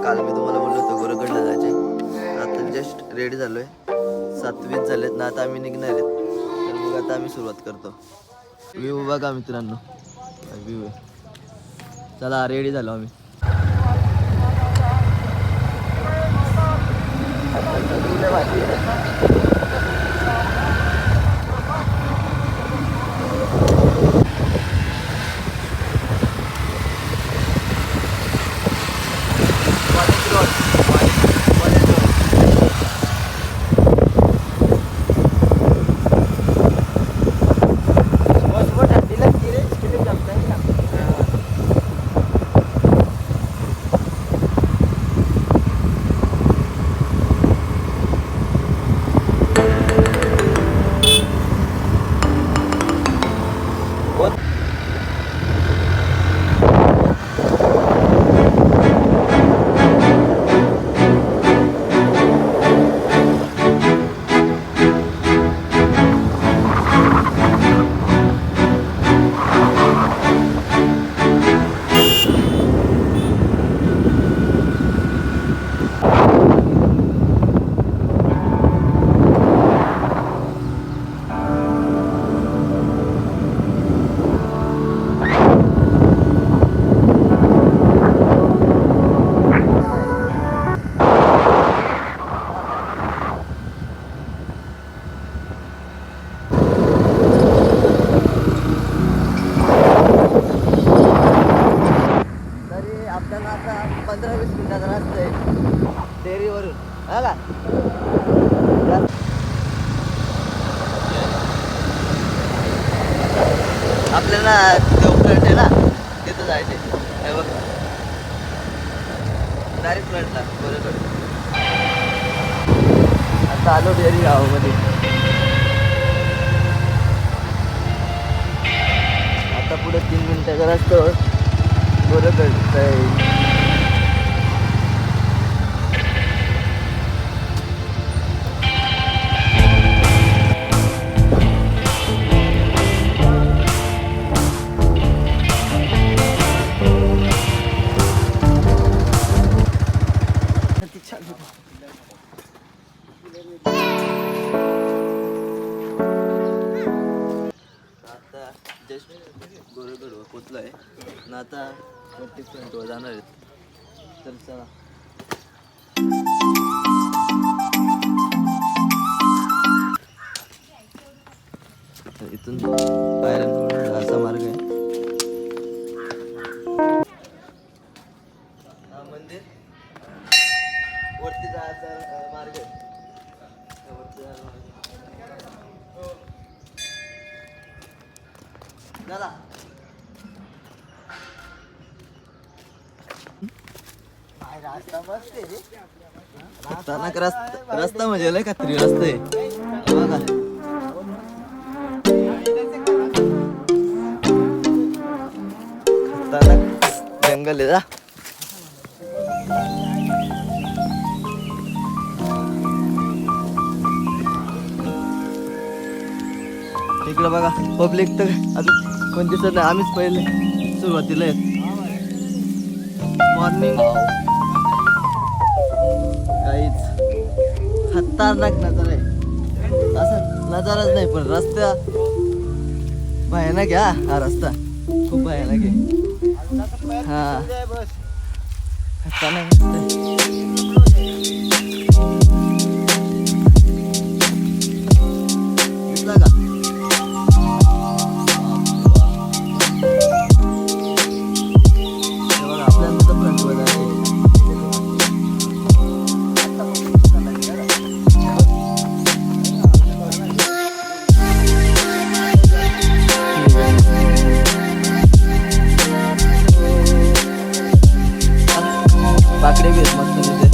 काल मी तुम्हाला बोललो होतो गोरगडला जायचे. आता जस्ट रेडी झालो आहे. 7:20 झालेत ना, आता आम्ही निघणार आहेत. तर मग आता आम्ही सुरुवात करतो. व्ह्यू बघा मित्रांनो, व्ह्यू आहे. चला रेडी झालो आम्ही. आपल्याला आता 15-20 मिनिटाचा रस्ता आहे डेअरीवरून. बघा आपल्याला फ्लट आहे ना, तिथं जायचे. हे बघ डायरेक्ट फ्लटला बरोबर. आता आलो डेअरी गावामध्ये. आता पुढे 3 मिनिटाचा रस्ता बरोबर आहे. आता जस्ट गोरेगडवर पोचलो आहे ना, आता वरती फ्रंटवर जाणार आहेत. तर चला इथून पायऱ्यांकडून असा मार्ग आहे. हा मंदिर वरती जायचा मार्ग आहे. वरती जायचा मार्ग चला. रस्ता म्हणजे लय कात्री रस्ता आहे बघा. जंगल आहे. इकडं बघा पब्लिक तर अजून कोण दिसत नाही. आम्हीच पहिले सुरुवातीला आहेत. मॉर्निंग काहीच खतरनाक नजारा आहे. असं नजाराच नाही पण रस्ता भयानक आहे. हा रस्ता खूप भयानक आहे. हा खतरनाक दिसला का? बाकडे घेत मस्त तिथे.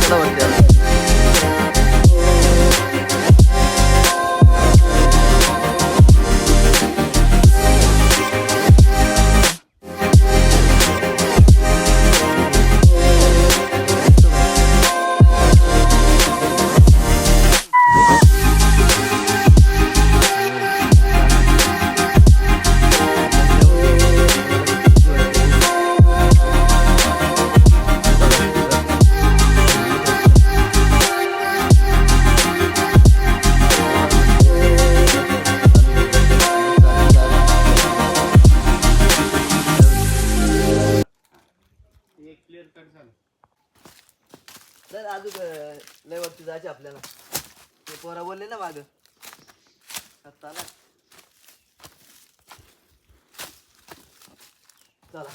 चला वरती आता. तर अजून लय वरती जायचे आपल्याला. ते पोरा बोलले ना माग आता ना. चला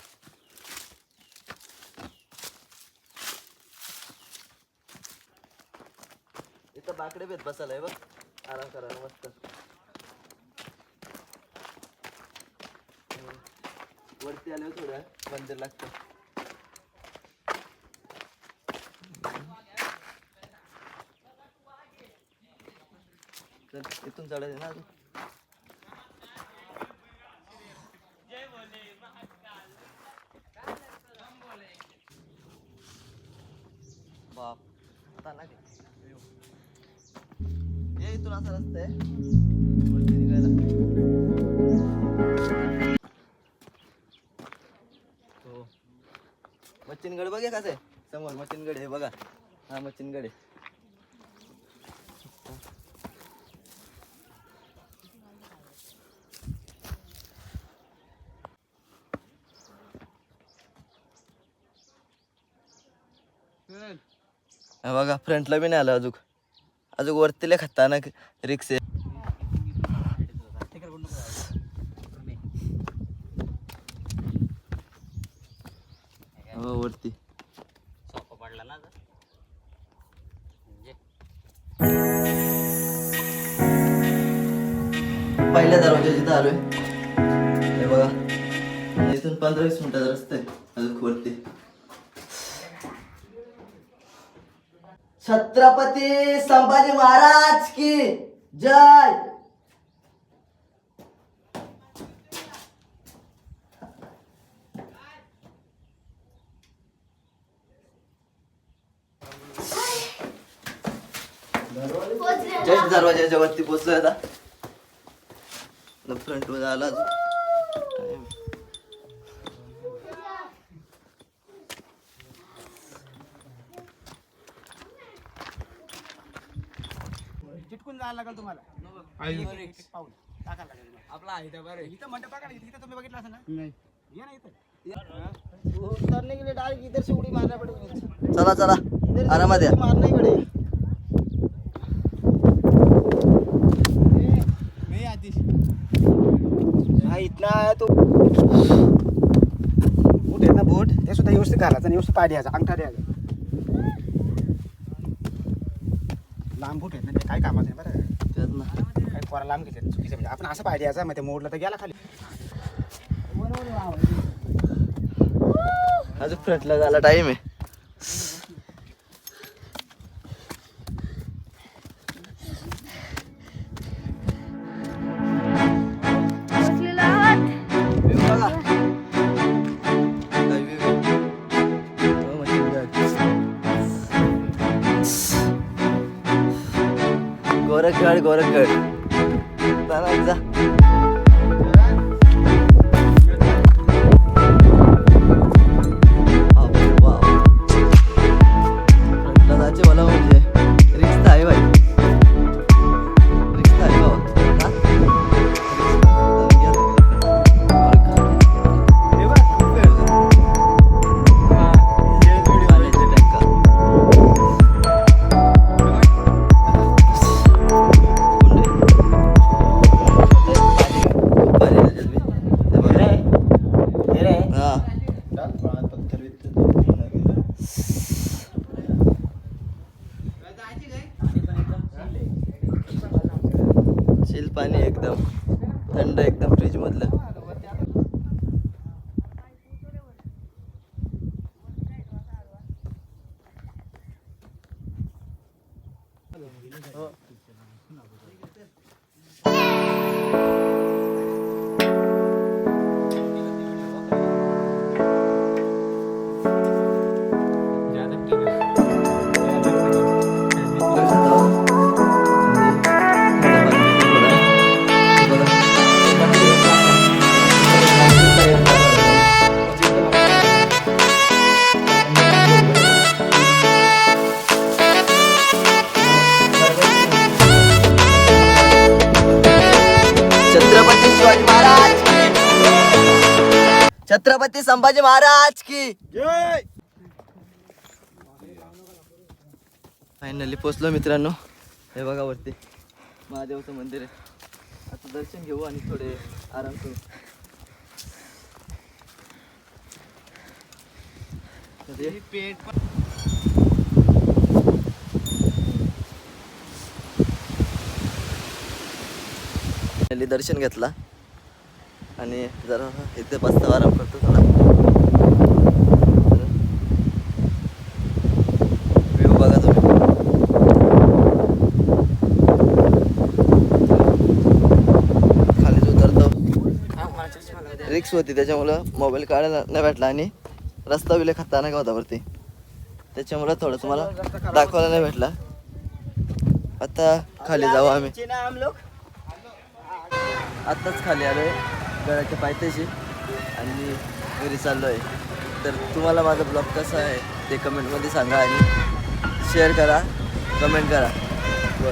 इथं बाकडे भेट बसायला बघ, आराम करायला मस्त. वरती आल्यावर थोडं मंदिर लागतं. चल इथून चढायचं ना अजून. बाप आता ना ये इथून असा रस्ता आहे वरती निघायला. हो मच्छिनगड बघ कसं आहे समोर. मच्छिनगड आहे बघा, हा मच्छिनगड आहे. हा बघा फ्रंटला बी नाही आलं अजून. अजून वरतीला खतरनाक रिक्स आहे. हो वरती पडला ना. पहिल्या दरवाजा जिथं आलोय हे बघा. इथून 15-20 मिनिटाचा रस्ता आहे अजून वरती. छत्रपती संभाजी महाराज की जय. जस्ट दरवाजाच्या वरती पोहोचलोय आता. फ्रंट वर आला चिटकून जायला लागेल तुम्हाला. पाऊल टाकायला लागेल आपला आहे इथं मंडप बघा ना. इथं तुम्ही बघितलं असं ना. नाही ये ना इथं उतरने के लिए डायरेक्ट इधर से उडी मारना पड़ेगा. चला चला आरामात या. मारना ही पड़ेगा. हा इथला तो बूट आहे ना, बूट ते सुद्धा व्यवस्थित घालायचं आणि व्यवस्थित पाय द्यायचा, अंगठा द्यायचा. लांब बूट आहेत ना ते काय कामाचं आहे बरं. तेच ना काय पोरा लांब घेतात चुकीचं. म्हणजे आपण असं पाय द्यायचा, मग ते मोडलं तर गेला खाली. अजून फ्रंटला जायला टाइम आहे. गोरखगड गोरखगड जा. मला म्हणजे रिक्स आहे भाई. रिक्स आहे चिल पाणी एकदम थंड, एकदम फ्रीज मधलं. छत्रपती शिवाजी महाराज की, छत्रपती संभाजी महाराज की जय. फायनली पोचलो मित्रांनो. हे बघा वरती महादेवाचं मंदिर आहे. आता दर्शन घेऊ आणि थोडे आराम करू. दर्शन घेतला आणि जरा इथे बसता आराम करतो थोडा. व्ह्यू बघा तुम्ही. खालीच उतरतो. रिक्स होती त्याच्यामुळं मोबाईल काढायला नाही भेटला आणि रस्ता विले खतरनाक होता वरती, त्याच्यामुळं थोडं तुम्हाला दाखवायला नाही भेटला. आता खाली जाऊ आम्ही. आत्ताच खाली आलो आहे गडाच्या पायथ्याशी आणि घरी चाललो आहे. तर तुम्हाला माझा ब्लॉग कसा आहे ते कमेंटमध्ये सांगा आणि शेअर करा, कमेंट करा. थँक्यू.